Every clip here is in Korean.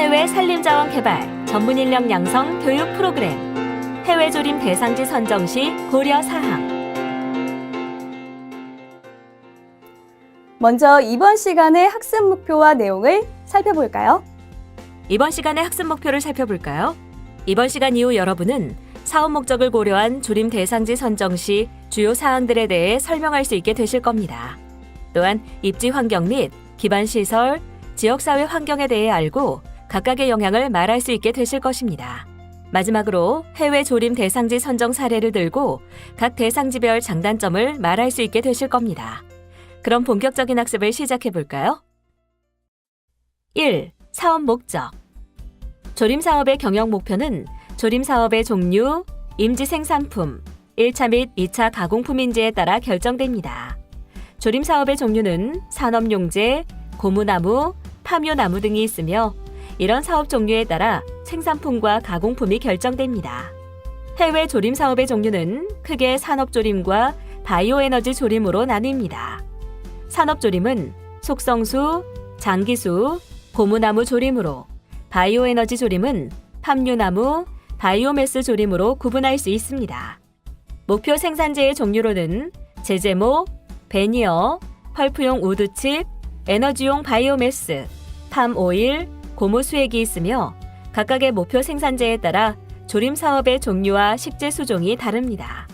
해외 산림자원 개발 전문 인력 양성 교육 프로그램 해외 조림 대상지 선정 시 고려 사항. 먼저 이번 시간의 학습 목표와 내용을 살펴볼까요? 이번 시간의 학습 목표를 살펴볼까요? 이번 시간 이후 여러분은 사업 목적을 고려한 조림 대상지 선정 시 주요 사항들에 대해 설명할 수 있게 되실 겁니다. 또한 입지 환경 및 기반 시설, 지역사회 환경에 대해 알고 각각의 영향을 말할 수 있게 되실 것입니다. 마지막으로 해외 조림 대상지 선정 사례를 들고 각 대상지별 장단점을 말할 수 있게 되실 겁니다. 그럼 본격적인 학습을 시작해 볼까요? 1. 사업 목적. 조림 사업의 경영 목표는 조림 사업의 종류, 임지 생산품, 1차 및 2차 가공품인지에 따라 결정됩니다. 조림 사업의 종류는 산업용재, 고무나무, 파묘나무 등이 있으며 이런 사업 종류에 따라 생산품과 가공품이 결정됩니다. 해외 조림 사업의 종류는 크게 산업조림과 바이오에너지 조림으로 나뉩니다. 산업조림은 속성수, 장기수, 고무나무 조림으로, 바이오에너지 조림은 팜유나무, 바이오매스 조림으로 구분할 수 있습니다. 목표 생산재의 종류로는 제제모, 베니어, 펄프용 우드칩, 에너지용 바이오매스, 팜오일, 고무 수액이 있으며 각각의 목표 생산재에 따라 조림 사업의 종류와 식재 수종이 다릅니다.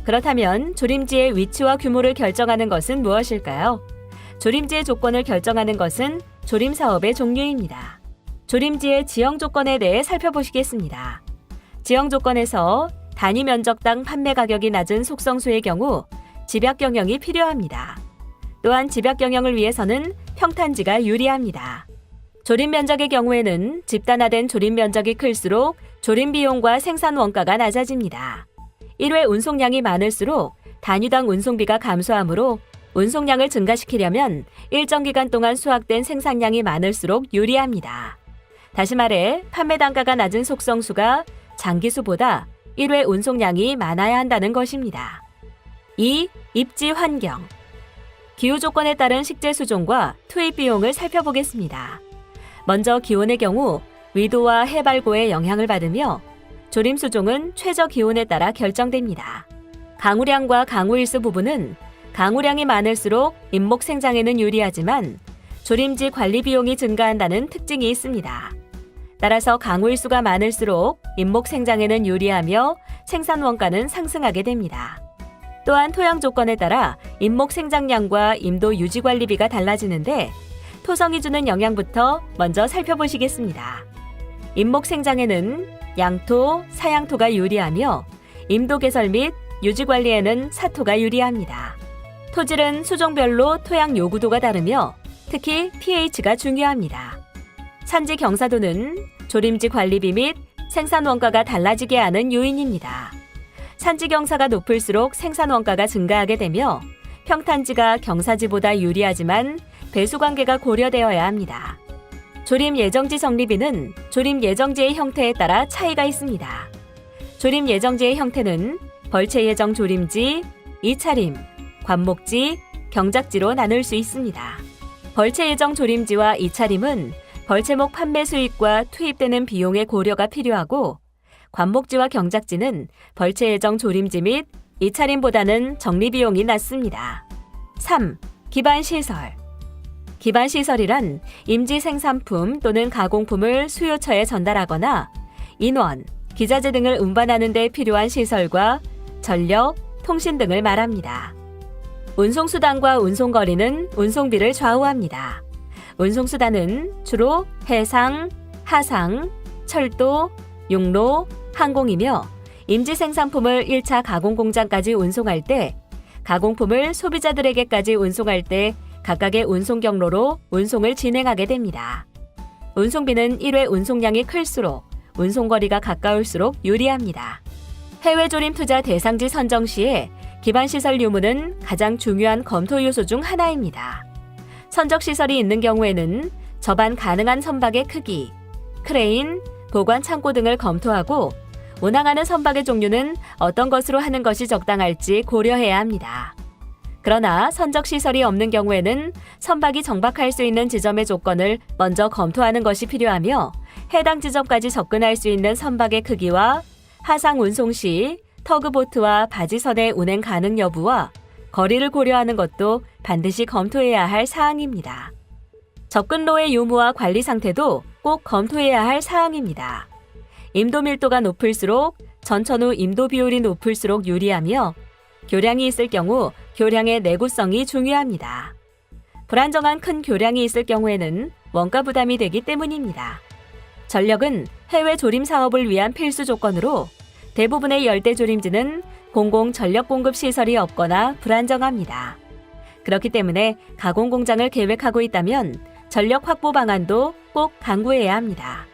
그렇다면 조림지의 위치와 규모를 결정하는 것은 무엇일까요? 조림지의 조건을 결정하는 것은 조림 사업의 종류입니다. 조림지의 지형 조건에 대해 살펴보시겠습니다. 지형 조건에서 단위 면적당 판매 가격이 낮은 속성수의 경우 집약 경영이 필요합니다. 또한 집약 경영을 위해서는 평탄지가 유리합니다. 조림 면적의 경우에는 집단화된 조림 면적이 클수록 조림 비용과 생산 원가가 낮아집니다. 1회 운송량이 많을수록 단위당 운송비가 감소하므로 운송량을 증가시키려면 일정 기간 동안 수확된 생산량이 많을수록 유리합니다. 다시 말해 판매 단가가 낮은 속성수가 장기수보다 1회 운송량이 많아야 한다는 것입니다. 2. 입지 환경. 기후 조건에 따른 식재 수종과 투입 비용을 살펴보겠습니다. 먼저 기온의 경우 위도와 해발고의 영향을 받으며 조림 수종은 최저 기온에 따라 결정됩니다. 강우량과 강우일수 부분은 강우량이 많을수록 임목 생장에는 유리하지만 조림지 관리 비용이 증가한다는 특징이 있습니다. 따라서 강우일수가 많을수록 임목 생장에는 유리하며 생산 원가는 상승하게 됩니다. 또한 토양 조건에 따라 임목 생장량과 임도 유지 관리비가 달라지는데 토성이 주는 영향부터 먼저 살펴보시겠습니다. 임목 생장에는 양토, 사양토가 유리하며 임도 개설 및 유지 관리에는 사토가 유리합니다. 토질은 수종별로 토양 요구도가 다르며 특히 pH가 중요합니다. 산지 경사도는 조림지 관리비 및 생산 원가가 달라지게 하는 요인입니다. 산지 경사가 높을수록 생산 원가가 증가하게 되며 평탄지가 경사지보다 유리하지만 배수 관계가 고려되어야 합니다. 조림 예정지 적립비는 조림 예정지의 형태에 따라 차이가 있습니다. 조림 예정지의 형태는 벌채 예정 조림지, 이차림, 관목지, 경작지로 나눌 수 있습니다. 벌채 예정 조림지와 이차림은 벌채목 판매 수익과 투입되는 비용의 고려가 필요하고 관목지와 경작지는 벌채 예정 조림지 및 이차림보다는 정리 비용이 낮습니다. 3. 기반시설. 기반시설이란 임지 생산품 또는 가공품을 수요처에 전달하거나 인원, 기자재 등을 운반하는 데 필요한 시설과 전력, 통신 등을 말합니다. 운송수단과 운송거리는 운송비를 좌우합니다. 운송수단은 주로 해상, 하상, 철도, 육로, 항공이며 임지 생산품을 1차 가공공장까지 운송할 때, 가공품을 소비자들에게까지 운송할 때 각각의 운송 경로로 운송을 진행하게 됩니다. 운송비는 1회 운송량이 클수록 운송거리가 가까울수록 유리합니다. 해외 조림 투자 대상지 선정 시에 기반시설 유무는 가장 중요한 검토 요소 중 하나입니다. 선적시설이 있는 경우에는 접안 가능한 선박의 크기, 크레인, 보관 창고 등을 검토하고 운항하는 선박의 종류는 어떤 것으로 하는 것이 적당할지 고려해야 합니다. 그러나 선적시설이 없는 경우에는 선박이 정박할 수 있는 지점의 조건을 먼저 검토하는 것이 필요하며 해당 지점까지 접근할 수 있는 선박의 크기와 하상 운송 시 터그보트와 바지선의 운행 가능 여부와 거리를 고려하는 것도 반드시 검토해야 할 사항입니다. 접근로의 유무와 관리 상태도 꼭 검토해야 할 사항입니다. 임도 밀도가 높을수록 전천 후 임도 비율이 높을수록 유리하며 교량이 있을 경우 교량의 내구성이 중요합니다. 불안정한 큰 교량이 있을 경우에는 원가 부담이 되기 때문입니다. 전력은 해외 조림 사업을 위한 필수 조건으로 대부분의 열대 조림지는 공공 전력 공급 시설이 없거나 불안정합니다. 그렇기 때문에 가공 공장을 계획하고 있다면 전력 확보 방안도 꼭 강구해야 합니다.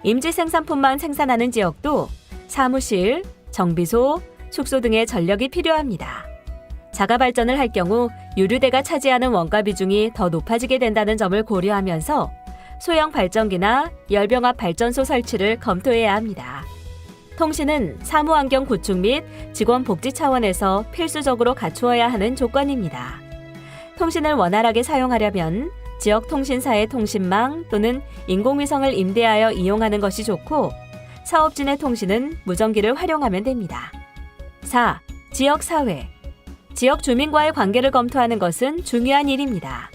임지 생산품만 생산하는 지역도 사무실, 정비소, 숙소 등의 전력이 필요합니다. 자가 발전을 할 경우 유류대가 차지하는 원가 비중이 더 높아지게 된다는 점을 고려하면서 소형 발전기나 열병합 발전소 설치를 검토해야 합니다. 통신은 사무환경 구축 및 직원 복지 차원에서 필수적으로 갖추어야 하는 조건입니다. 통신을 원활하게 사용하려면 지역 통신사의 통신망 또는 인공위성을 임대하여 이용하는 것이 좋고 사업진의 통신은 무전기를 활용하면 됩니다. 4. 지역사회. 지역 주민과의 관계를 검토하는 것은 중요한 일입니다.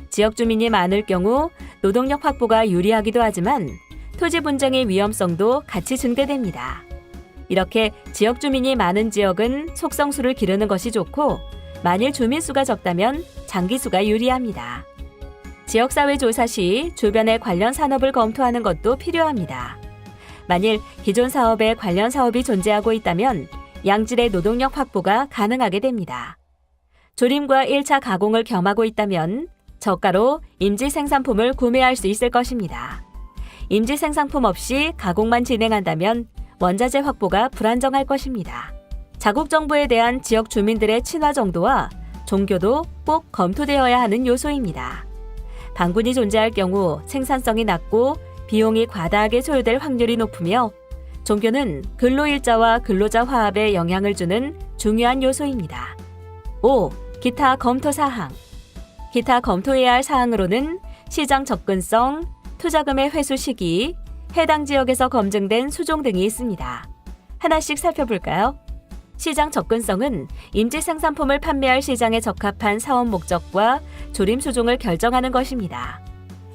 지역 주민이 많을 경우 노동력 확보가 유리하기도 하지만 토지 분쟁의 위험성도 같이 증대됩니다. 이렇게 지역 주민이 많은 지역은 속성수를 기르는 것이 좋고 만일 주민수가 적다면 장기수가 유리합니다. 지역사회 조사 시 주변의 관련 산업을 검토하는 것도 필요합니다. 만일 기존 사업에 관련 사업이 존재하고 있다면 양질의 노동력 확보가 가능하게 됩니다. 조림과 1차 가공을 겸하고 있다면 저가로 임지 생산품을 구매할 수 있을 것입니다. 임지 생산품 없이 가공만 진행한다면 원자재 확보가 불안정할 것입니다. 자국 정부에 대한 지역 주민들의 친화 정도와 종교도 꼭 검토되어야 하는 요소입니다. 반군이 존재할 경우 생산성이 낮고 비용이 과다하게 소요될 확률이 높으며 종교는 근로일자와 근로자 화합에 영향을 주는 중요한 요소입니다. 5. 기타 검토 사항. 기타 검토해야 할 사항으로는 시장 접근성, 투자금의 회수 시기, 해당 지역에서 검증된 수종 등이 있습니다. 하나씩 살펴볼까요? 시장 접근성은 임지 생산품을 판매할 시장에 적합한 사업 목적과 조림 수종을 결정하는 것입니다.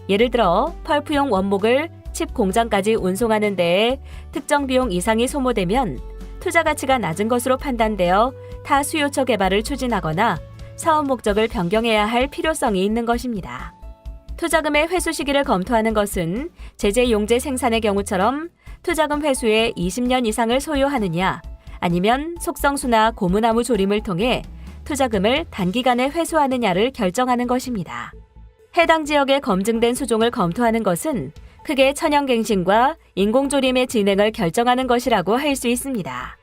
예를 들어 펄프용 원목을 칩 공장까지 운송하는 데에 특정 비용 이상이 소모되면 투자 가치가 낮은 것으로 판단되어 타 수요처 개발을 추진하거나 사업 목적을 변경해야 할 필요성이 있는 것입니다. 투자금의 회수 시기를 검토하는 것은 제재 용재 생산의 경우처럼 투자금 회수에 20년 이상을 소요하느냐 아니면 속성수나 고무나무 조림을 통해 투자금을 단기간에 회수하느냐를 결정하는 것입니다. 해당 지역에 검증된 수종을 검토하는 것은 크게 천연갱신과 인공조림의 진행을 결정하는 것이라고 할 수 있습니다.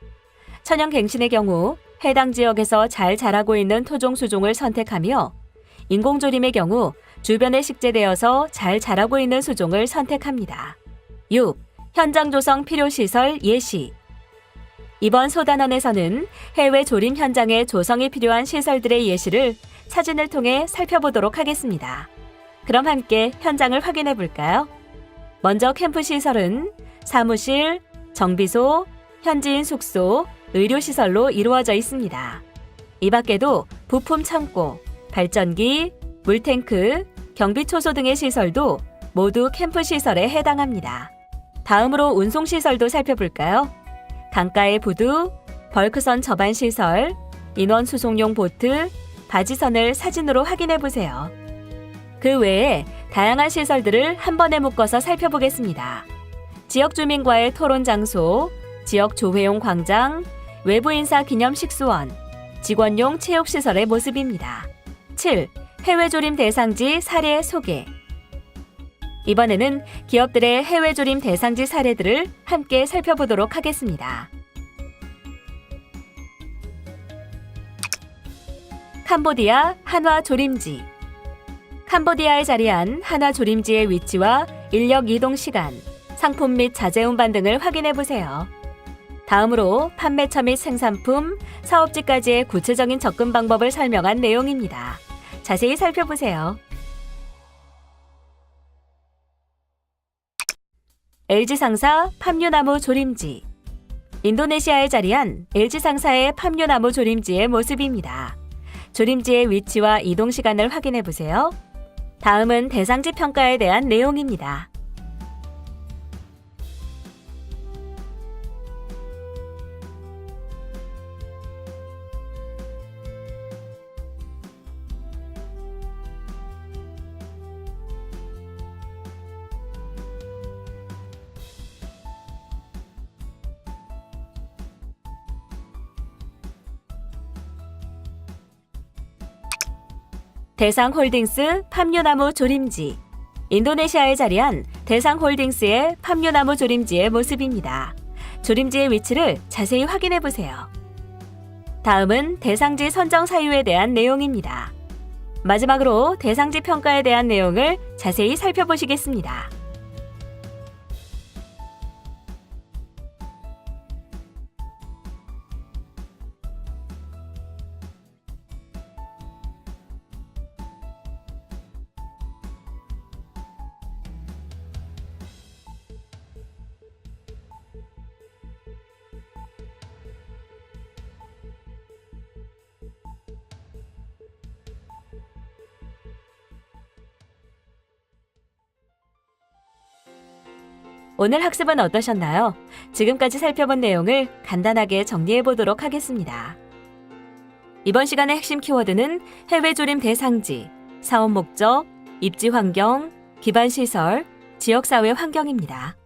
천연갱신의 경우 해당 지역에서 잘 자라고 있는 토종 수종을 선택하며 인공조림의 경우 주변에 식재되어서 잘 자라고 있는 수종을 선택합니다. 6. 현장 조성 필요시설 예시. 이번 소단원에서는 해외 조림 현장에 조성이 필요한 시설들의 예시를 사진을 통해 살펴보도록 하겠습니다. 그럼 함께 현장을 확인해 볼까요? 먼저 캠프 시설은 사무실, 정비소, 현지인 숙소, 의료시설로 이루어져 있습니다. 이 밖에도 부품 창고, 발전기, 물탱크, 경비초소 등의 시설도 모두 캠프 시설에 해당합니다. 다음으로 운송시설도 살펴볼까요? 강가의 부두, 벌크선 접안 시설, 인원 수송용 보트, 바지선을 사진으로 확인해 보세요. 그 외에 다양한 시설들을 한 번에 묶어서 살펴보겠습니다. 지역 주민과의 토론 장소, 지역 조회용 광장, 외부 인사 기념 식수원, 직원용 체육시설의 모습입니다. 7. 해외 조림 대상지 사례 소개. 이번에는 기업들의 해외 조림 대상지 사례들을 함께 살펴보도록 하겠습니다. 캄보디아 한화 조림지. 캄보디아에 자리한 한화 조림지의 위치와 인력 이동 시간, 상품 및 자재 운반 등을 확인해 보세요. 다음으로 판매처 및 생산품, 사업지까지의 구체적인 접근 방법을 설명한 내용입니다. 자세히 살펴보세요. LG상사 팜유나무 조림지. 인도네시아에 자리한 LG상사의 팜유나무 조림지의 모습입니다. 조림지의 위치와 이동 시간을 확인해 보세요. 다음은 대상지 평가에 대한 내용입니다. 대상홀딩스 팜유나무 조림지. 인도네시아에 자리한 대상홀딩스의 팜유나무 조림지의 모습입니다. 조림지의 위치를 자세히 확인해 보세요. 다음은 대상지 선정 사유에 대한 내용입니다. 마지막으로 대상지 평가에 대한 내용을 자세히 살펴보시겠습니다. 오늘 학습은 어떠셨나요? 지금까지 살펴본 내용을 간단하게 정리해 보도록 하겠습니다. 이번 시간의 핵심 키워드는 해외 조림 대상지, 사업 목적, 입지 환경, 기반 시설, 지역사회 환경입니다.